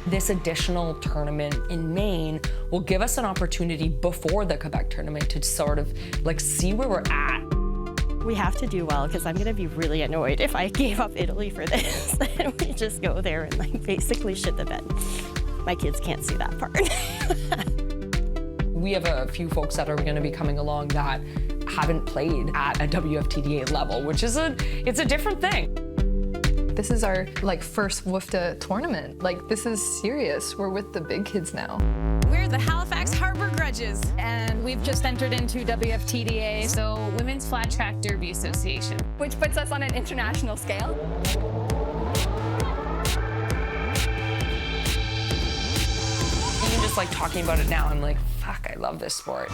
This additional tournament in Maine will give us an opportunity before the Quebec tournament to sort of like see where we're at. We have to do well because I'm going to be really annoyed if I gave up Italy for this and we just go there and like basically shit the bed. My kids can't see that part. We have a few folks that are going to be coming along that haven't played at a WFTDA level, which is it's a different thing. This is our first WFTA tournament. This is serious. We're with the big kids now. We're the Halifax Harbor Grudges, and we've just entered into WFTDA, so Women's Flat Track Derby Association, which puts us on an international scale. Even just talking about it now, I'm like, fuck, I love this sport.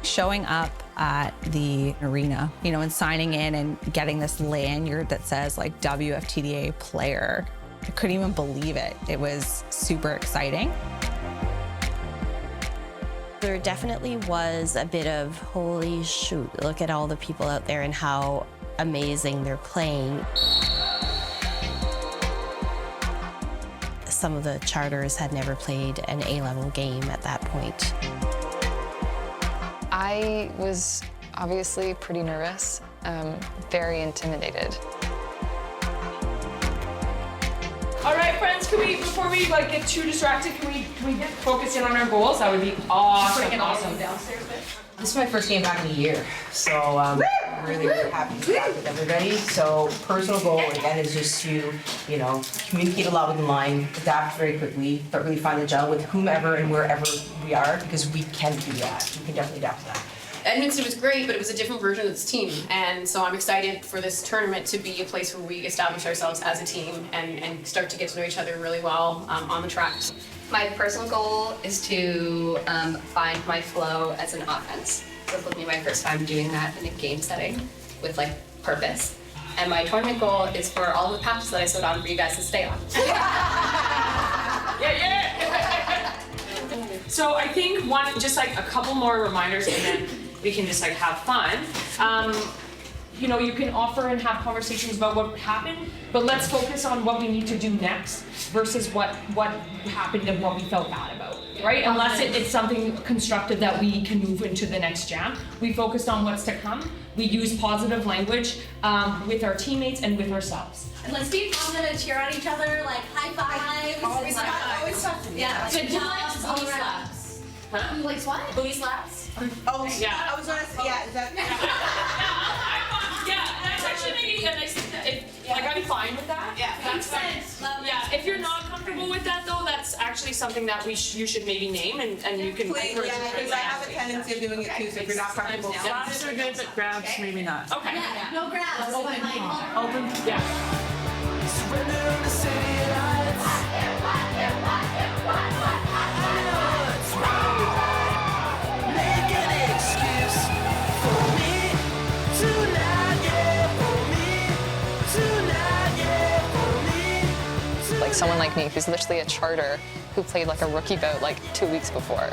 Showing up at the arena, and signing in and getting this lanyard that says WFTDA player. I couldn't even believe it. It was super exciting. There definitely was a bit of, holy shoot, look at all the people out there and how amazing they're playing. Some of the charters had never played an A-level game at that point. I was obviously pretty nervous, very intimidated. All right, friends, before we get too distracted, can we get focused in on our goals? That would be awesome. Awesome. This is my first game back in a year, so I'm really happy to be back with everybody. So personal goal, again, is just to, communicate a lot with the line, adapt very quickly, but really find the gel with whomever and wherever we are, because we can do that. We can definitely adapt to that. Edmonton was great, but it was a different version of this team. And so I'm excited for this tournament to be a place where we establish ourselves as a team and start to get to know each other really well on the tracks. My personal goal is to find my flow as an offense. So this will be my first time doing that in a game setting with purpose. And my tournament goal is for all the patches that I sewed on for you guys to stay on. Yeah. So I think just a couple more reminders and then we can just have fun. You can offer and have conversations about what happened, but let's focus on what we need to do next versus what happened and what we felt bad about, right? Unless it's something constructive that we can move into the next jam. We focused on what's to come. We use positive language with our teammates and with ourselves. And let's be positive and cheer on each other, high fives. Always tough. Yeah. Good jobs all booty around. slaps. Huh? Who likes what? Booty slaps. Oh, yeah. I was gonna say, yeah, is that... Yeah, that's actually a nice thing. I'm fine with that. Yeah, that's fine. Yeah, if you're not comfortable with that though, that's actually something that you should maybe name and you can Please, encourage. yeah, because I have a tendency of doing it too, so if you're not comfortable. Slaps are good, but grabs maybe not. Okay. Yeah, no grabs. Open. Yeah. Someone like me who's literally a charter who played a rookie bout 2 weeks before.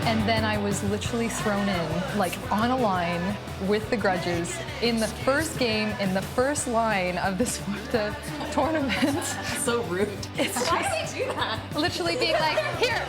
And then I was literally thrown in, on a line with the Grudges in the first game, in the first line of this WFTA tournament. So rude. Why do they do that? Literally being here.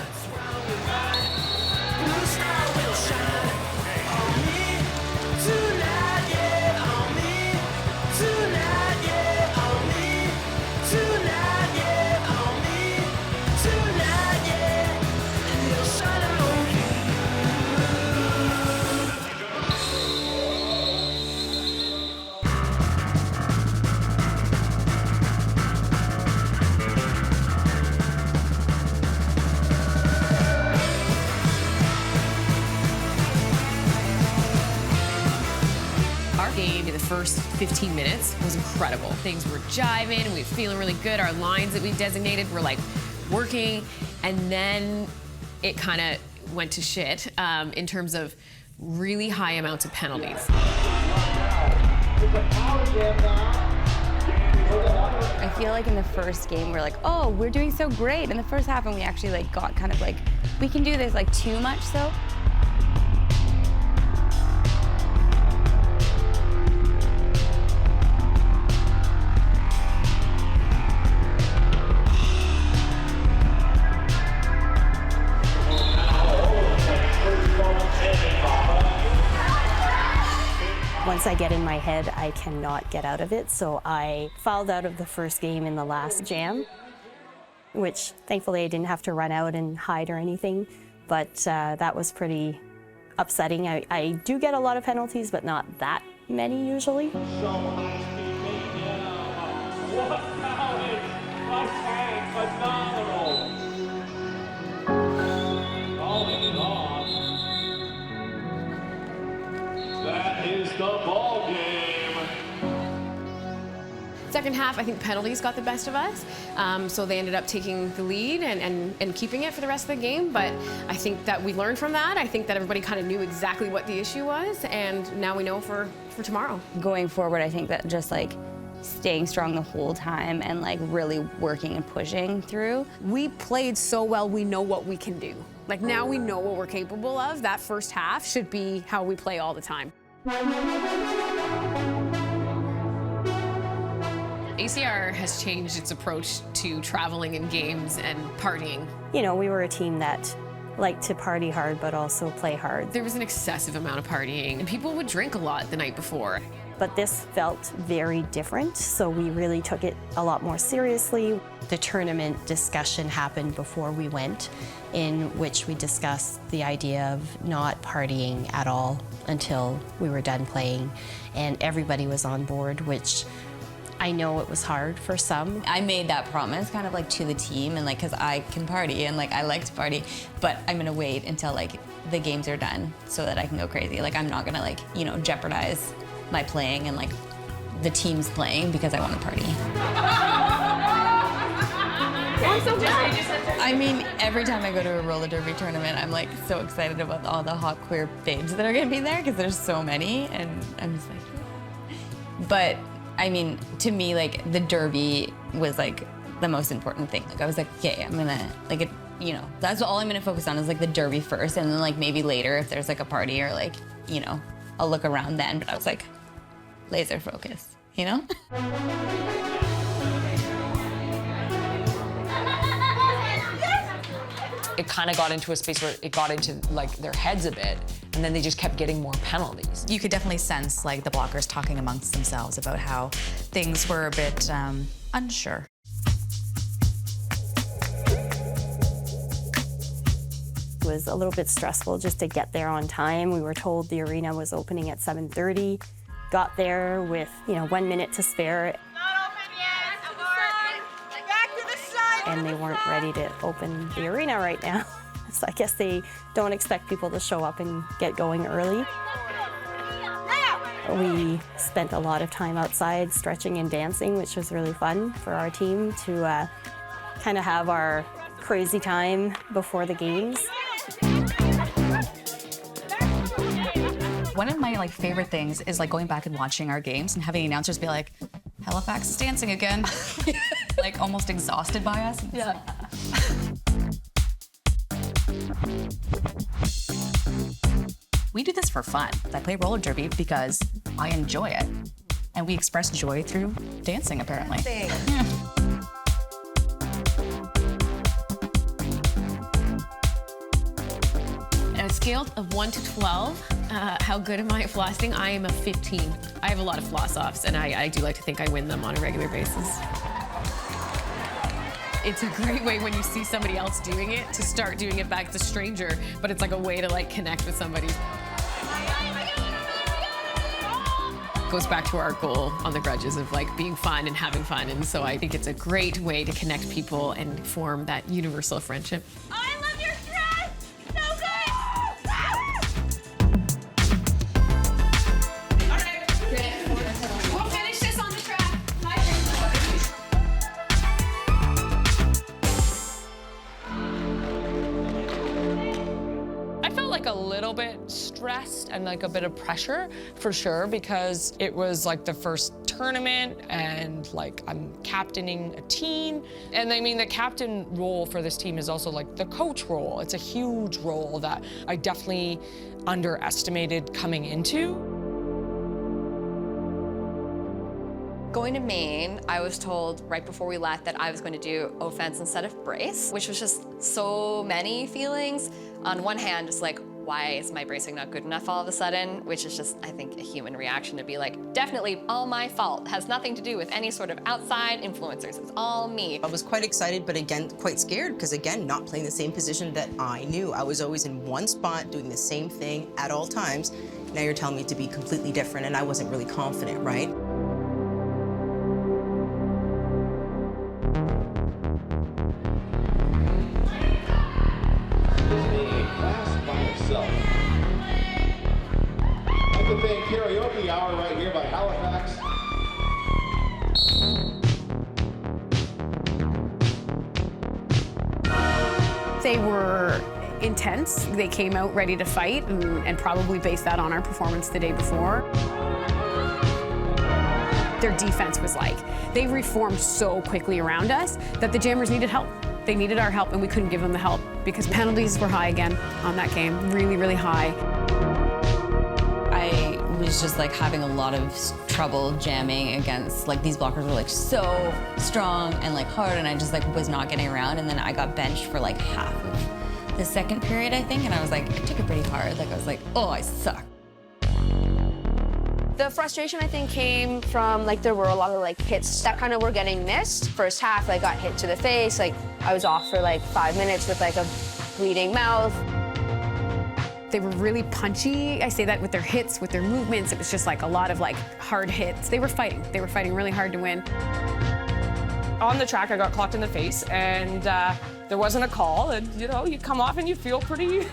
Game in the first 15 minutes was incredible. Things were jiving, we were feeling really good. Our lines that we designated were working, and then it kind of went to shit in terms of really high amounts of penalties. I feel like in the first game we're like, oh, we're doing so great in the first half, and we actually like got kind of like, we can do this, like too much so. Once I get in my head, I cannot get out of it, so I fouled out of the first game in the last jam, which thankfully I didn't have to run out and hide or anything, but that was pretty upsetting. I do get a lot of penalties, but not that many usually. That is the ball game. Second half, I think penalties got the best of us. So they ended up taking the lead and keeping it for the rest of the game. But I think that we learned from that. I think that everybody kind of knew exactly what the issue was. And now we know for tomorrow. Going forward, I think that just like staying strong the whole time and like really working and pushing through. We played so well, we know what we can do. Like now we know what we're capable of. That first half should be how we play all the time. ACR has changed its approach to traveling in games and partying. You know, we were a team that liked to party hard, but also play hard. There was an excessive amount of partying, and people would drink a lot the night before. But this felt very different, so we really took it a lot more seriously. The tournament discussion happened before we went, in which we discussed the idea of not partying at all until we were done playing, and everybody was on board, which I know it was hard for some. I made that promise kind of like to the team, and like, cause I can party and like I like to party, but I'm gonna wait until like the games are done so that I can go crazy. Like I'm not gonna like, you know, jeopardize my playing and like the team's playing because I want to party. I mean, every time I go to a roller derby tournament, I'm like so excited about all the hot queer babes that are gonna be there because there's so many, and I'm just like, but I mean, to me, like the derby was like the most important thing. Like I was like, okay, I'm gonna like it, you know, that's all I'm gonna focus on is like the derby first, and then like maybe later if there's like a party or like, you know, I'll look around then. But I was like, laser focus, you know? It kind of got into a space where it got into like their heads a bit, and then they just kept getting more penalties. You could definitely sense like the blockers talking amongst themselves about how things were a bit unsure. It was a little bit stressful just to get there on time. We were told the arena was opening at 7:30. Got there with, you know, 1 minute to spare. And they weren't ready to open the arena right now. So I guess they don't expect people to show up and get going early. We spent a lot of time outside stretching and dancing, which was really fun for our team to kind of have our crazy time before the games. One of my favorite things is going back and watching our games and having announcers be like, Halifax is dancing again. Like almost exhausted by us. Yeah. We do this for fun. I play roller derby because I enjoy it. And we express joy through dancing, apparently. Yeah. On a scale of 1 to 12, how good am I at flossing? I am a 15. I have a lot of floss offs, and I do like to think I win them on a regular basis. It's a great way when you see somebody else doing it to start doing it back to stranger, but it's like a way to connect with somebody. Goes back to our goal on the Grudges of being fun and having fun, and so I think it's a great way to connect people and form that universal friendship. I love your dress! So good! We'll finish this on the track. I felt a little bit stressed and like a bit of pressure for sure, because it was like the first tournament and like I'm captaining a team. And I mean, the captain role for this team is also like the coach role. It's a huge role that I definitely underestimated coming into. Going to Maine, I was told right before we left that I was going to do offense instead of brace, which was just so many feelings. On one hand, just like, why is my bracing not good enough all of a sudden? Which is just, I think, a human reaction to be like, definitely all my fault. Has nothing to do with any sort of outside influencers. It's all me. I was quite excited, but again, quite scared, because again, not playing the same position that I knew. I was always in one spot, doing the same thing at all times. Now you're telling me to be completely different, and I wasn't really confident, right? Karaoke hour right here by Halifax. They were intense. They came out ready to fight and probably based that on our performance the day before. Their defense was like, they reformed so quickly around us that the Jammers needed help. They needed our help and we couldn't give them the help because penalties were high again on that game, really, really high. I was just like having a lot of trouble jamming against, like these blockers were like so strong and like hard, and I just like was not getting around, and then I got benched for like half of the second period, I think, and I was like, I took it pretty hard. Like I was like, oh, I suck. The frustration, I think, came from, like, there were a lot of, like, hits that kind of were getting missed. First half, I got hit to the face. Like, I was off for, like, 5 minutes with, like, a bleeding mouth. They were really punchy. I say that with their hits, with their movements. It was just, like, a lot of, like, hard hits. They were fighting. They were fighting really hard to win. On the track, I got clocked in the face, and there wasn't a call. And, you know, you come off and you feel pretty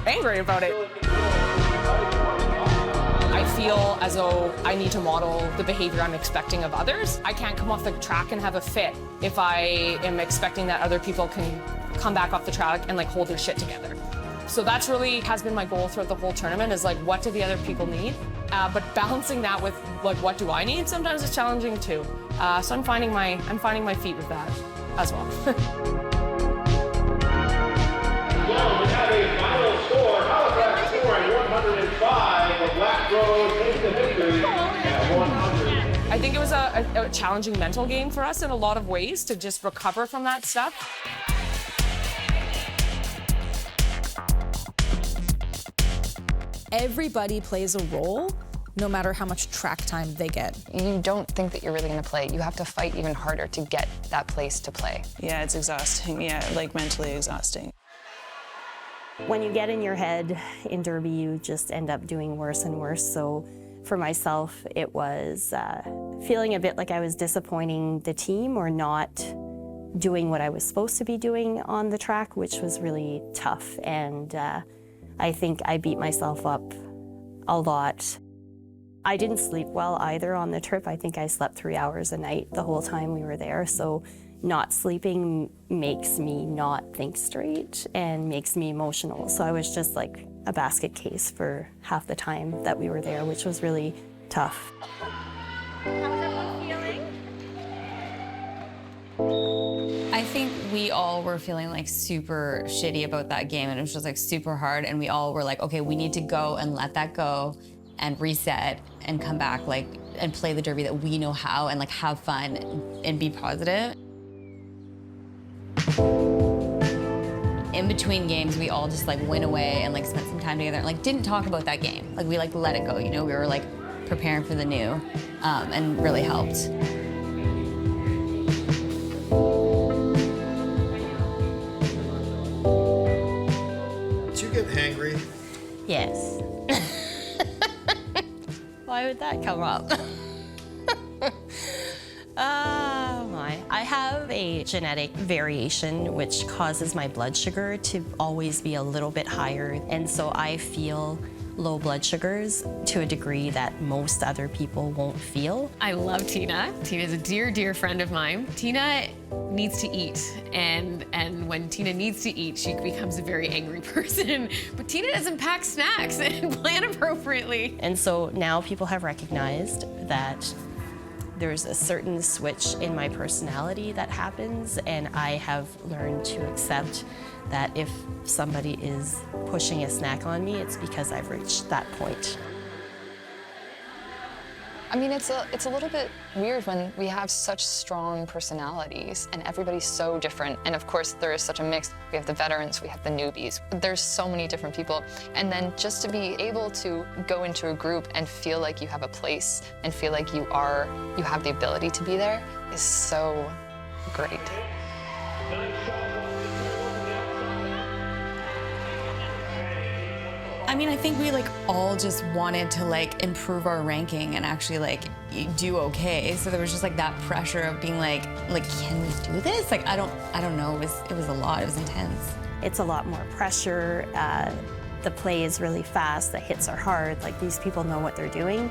angry about it. I feel as though I need to model the behavior I'm expecting of others. I can't come off the track and have a fit if I am expecting that other people can come back off the track and like hold their shit together. So that's really has been my goal throughout the whole tournament, is like, what do the other people need? But balancing that with like, what do I need? Sometimes it's challenging too. So I'm finding my feet with that as well. Well, we have a final score. Halifax scoring 105. The Black Rose takes the victory at 100. I think it was a challenging mental game for us in a lot of ways to just recover from that stuff. Everybody plays a role, no matter how much track time they get. You don't think that you're really gonna play. You have to fight even harder to get that place to play. Yeah, it's exhausting. Yeah, like mentally exhausting. When you get in your head in Derby, you just end up doing worse and worse. So for myself, it was feeling a bit like I was disappointing the team or not doing what I was supposed to be doing on the track, which was really tough. And I think I beat myself up a lot. I didn't sleep well either on the trip. I think I slept 3 hours a night the whole time we were there. So not sleeping makes me not think straight and makes me emotional. So I was just like a basket case for half the time that we were there, which was really tough. How's everyone feeling? I think we all were feeling like super shitty about that game, and it was just like super hard, and we all were like, okay, we need to go and let that go and reset and come back like and play the Derby that we know how and like have fun and be positive. In between games, we all just like went away and like spent some time together and like didn't talk about that game. Like we like let it go, you know? We were like preparing for the new and really helped. Did you get hangry? Yes. Why would that come up? Oh my. I have a genetic variation which causes my blood sugar to always be a little bit higher. And so I feel low blood sugars to a degree that most other people won't feel. I love Tina. Tina's a dear, dear friend of mine. Tina needs to eat, and when Tina needs to eat, she becomes a very angry person. But Tina doesn't pack snacks and plan appropriately. And so now people have recognized that there's a certain switch in my personality that happens, and I have learned to accept that if somebody is pushing a snack on me, it's because I've reached that point. I mean, it's a little bit weird when we have such strong personalities and everybody's so different. And of course, there is such a mix. We have the veterans, we have the newbies. There's so many different people. And then just to be able to go into a group and feel like you have a place and feel like you have the ability to be there is so great. I mean, I think we all just wanted to improve our ranking and actually do okay. So there was just that pressure of being like, can we do this? I don't know. It was a lot. It was intense. It's a lot more pressure. The play is really fast. The hits are hard. These people know what they're doing.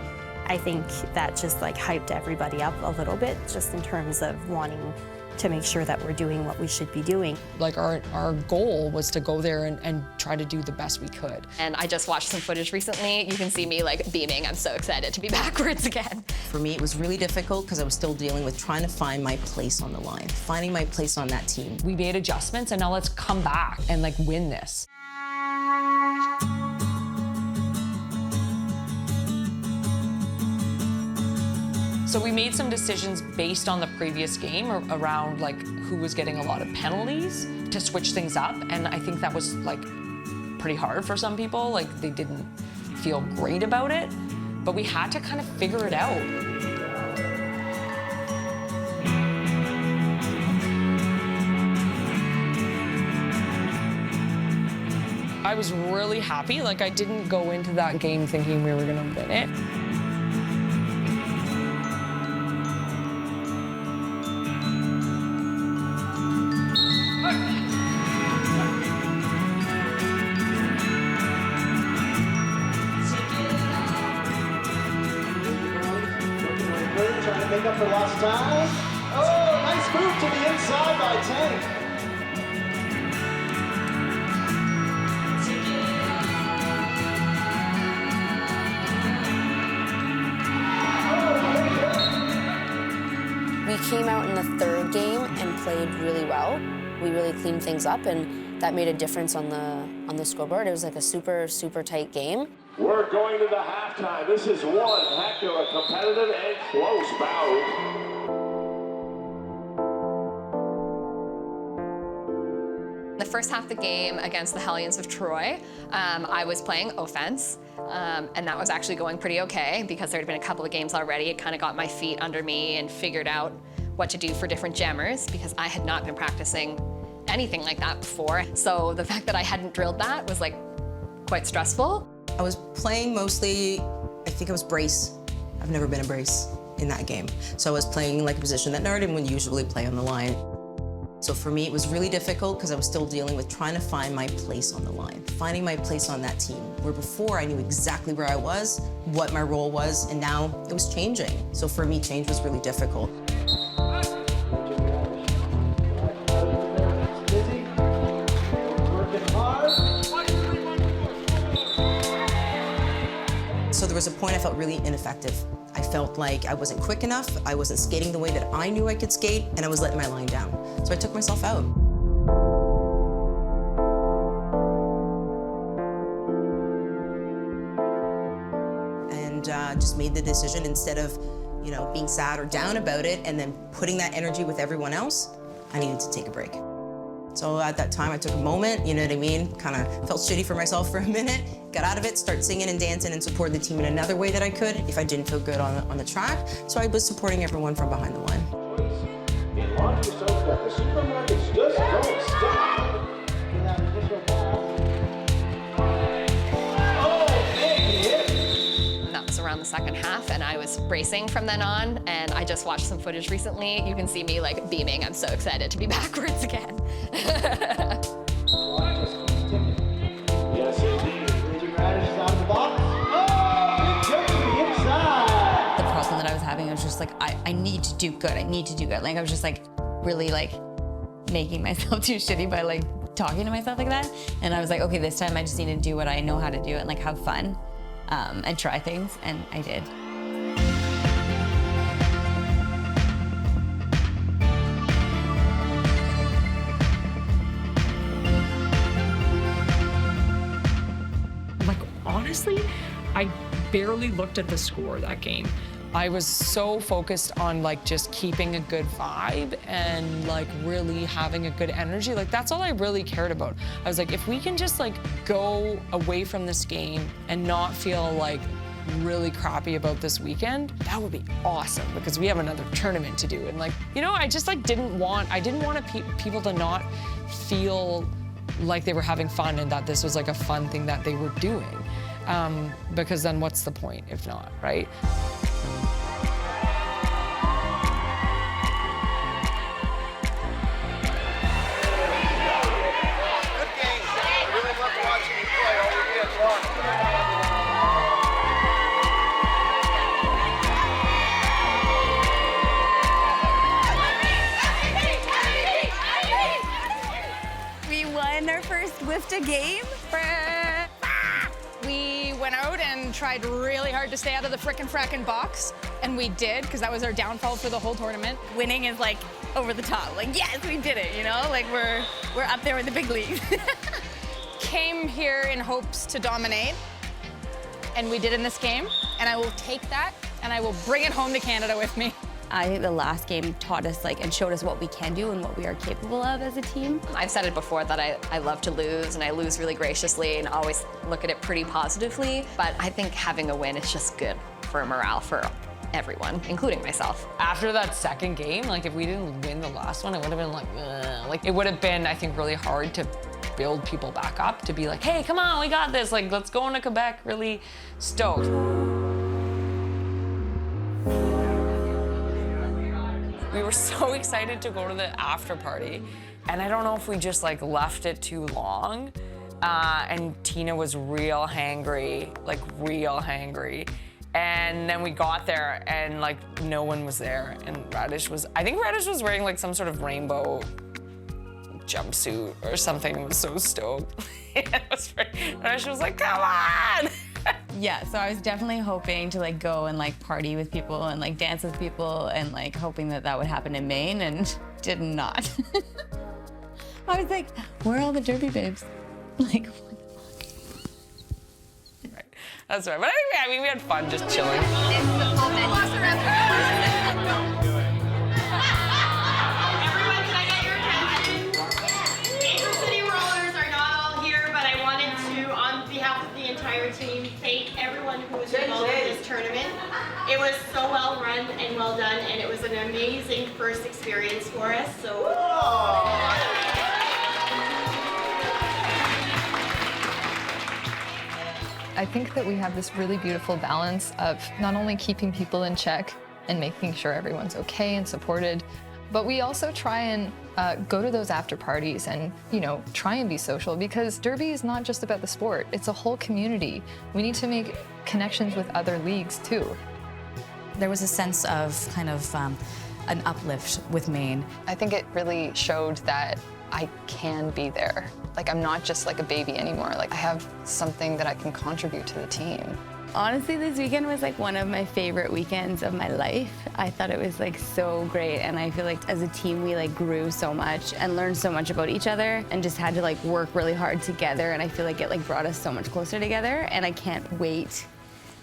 I think that just hyped everybody up a little bit, just in terms of wanting to make sure that we're doing what we should be doing. Our goal was to go there and try to do the best we could. And I just watched some footage recently. You can see me beaming. I'm so excited to be backwards again. For me, it was really difficult because I was still dealing with trying to find my place on the line, finding my place on that team. We made adjustments, and now let's come back and win this. So we made some decisions based on the previous game around who was getting a lot of penalties to switch things up, and I think that was pretty hard for some people. They didn't feel great about it, but we had to kind of figure it out. I was really happy. I didn't go into that game thinking we were gonna win it. Trying to make up for lost time. Oh, nice move to the inside by Tank. We came out in the third game and played really well. We really cleaned things up, and that made a difference on the scoreboard. It was a super, super tight game. We're going to the halftime. This is one heck of a competitive and close bout. The first half of the game against the Hellions of Troy, I was playing offense, and that was actually going pretty okay because there had been a couple of games already. It kind of got my feet under me and figured out what to do for different jammers because I had not been practicing anything like that before. So the fact that I hadn't drilled that was quite stressful. I was playing mostly, I think it was brace. I've never been a brace in that game. So I was playing a position that Narden would usually play on the line. So for me, it was really difficult because I was still dealing with trying to find my place on the line, finding my place on that team, where before I knew exactly where I was, what my role was, and now it was changing. So for me, change was really difficult. So there was a point I felt really ineffective. I felt like I wasn't quick enough, I wasn't skating the way that I knew I could skate, and I was letting my line down. So I took myself out. And just made the decision, instead of being sad or down about it and then putting that energy with everyone else, I needed to take a break. So at that time, I took a moment, you know what I mean? Kind of felt shitty for myself for a minute, got out of it, started singing and dancing and supported the team in another way that I could if I didn't feel good on the track. So I was supporting everyone from behind the line. Remind yourself that the supermarkets just don't stop. That was around the second half, and I was racing from then on, and I just watched some footage recently. You can see me beaming. I'm so excited to be backwards again. Yes, indeed. Raging Radish is out of the box. just like, I need to do good. I need to do good. Like I was just like really like making myself too shitty by like talking to myself like that. And I was like, okay, this time I just need to do what I know how to do and like have fun and try things. And I did. Like, honestly, I barely looked at the score that game. I was so focused on like just keeping a good vibe and like really having a good energy. Like that's all I really cared about. I was like, if we can just like go away from this game and not feel like really crappy about this weekend, that would be awesome because we have another tournament to do. And like, you know, I just like didn't want people to not feel like they were having fun and that this was like a fun thing that they were doing. Because then what's the point if not, right? We won our first WFTDA game. We went out and tried really hard to stay out of the frickin' box, and we did, because that was our downfall for the whole tournament. Winning is like over the top, like yes, we did it, you know? Like we're up there with the big leagues. Came here in hopes to dominate, and we did in this game, and I will take that, and I will bring it home to Canada with me. I think the last game taught us like and showed us what we can do and what we are capable of as a team. I've said it before that I love to lose and I lose really graciously and always look at it pretty positively. But I think having a win is just good for morale for everyone, including myself. After that second game, like if we didn't win the last one, it would have been like, ugh. Like it would have been, I think, really hard to build people back up to be like, hey, come on, we got this. Like, let's go into Quebec really stoked. We were so excited to go to the after party, and I don't know if we just like left it too long, and Tina was real hangry, like real hangry. And then we got there and like no one was there, and I think Radish was wearing like some sort of rainbow jumpsuit or something. It was so stoked. Radish was like, come on! Yeah, so I was definitely hoping to like go and like party with people and like dance with people and like hoping that that would happen in Maine, and did not. I was like, where are all the derby babes? Like, right. That's right. But I mean, we had fun just chilling. Team, thank everyone who was involved in this tournament. It was so well run and well done, and it was an amazing first experience for us. So. I think that we have this really beautiful balance of not only keeping people in check and making sure everyone's okay and supported, but we also try and go to those after parties and, you know, try and be social, because Derby is not just about the sport, it's a whole community. We need to make connections with other leagues too. There was a sense of kind of an uplift with Maine. I think it really showed that I can be there. Like, I'm not just like a baby anymore. Like, I have something that I can contribute to the team. honestly, this weekend was like one of my favorite weekends of my life. I thought it was like so great, and I feel like as a team we like grew so much and learned so much about each other and just had to like work really hard together, and I feel like it like brought us so much closer together, and I can't wait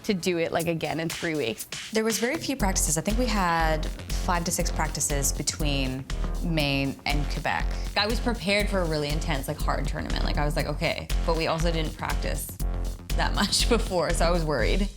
to do it like again in 3 weeks. There was very few practices. I think we had 5 to 6 practices between Maine and Quebec. I was prepared for a really intense, like hard tournament. Like I was like, okay, but we also didn't practice that much before, so I was worried.